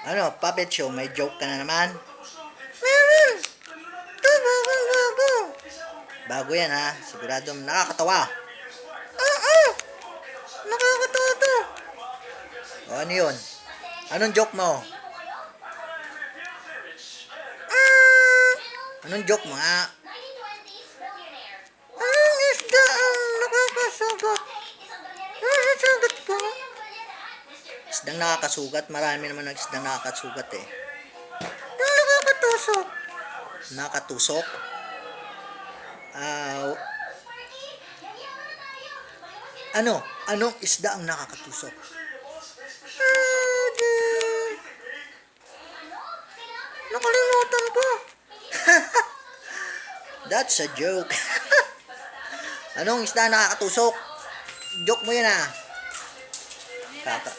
Ano, puppet show, may joke ka na naman? Meron! Ito, bago. Bago yan ha, sigurado nakakatawa. Oo! Nakakatawa to. O ano yun? Anong joke mo? Anong joke mo nga? Anong isda ang nakakasugat? Nakakasugat ko? Isdang nakakasugat? Marami naman ng isdang nakakasugat eh. Yung nakakatusok. Nakatusok? Ah, ano? Anong isda ang nakakatusok? Nakalimutan ko. That's a joke. Anong isda ang nakakatusok? Joke mo yan ah. Kaka.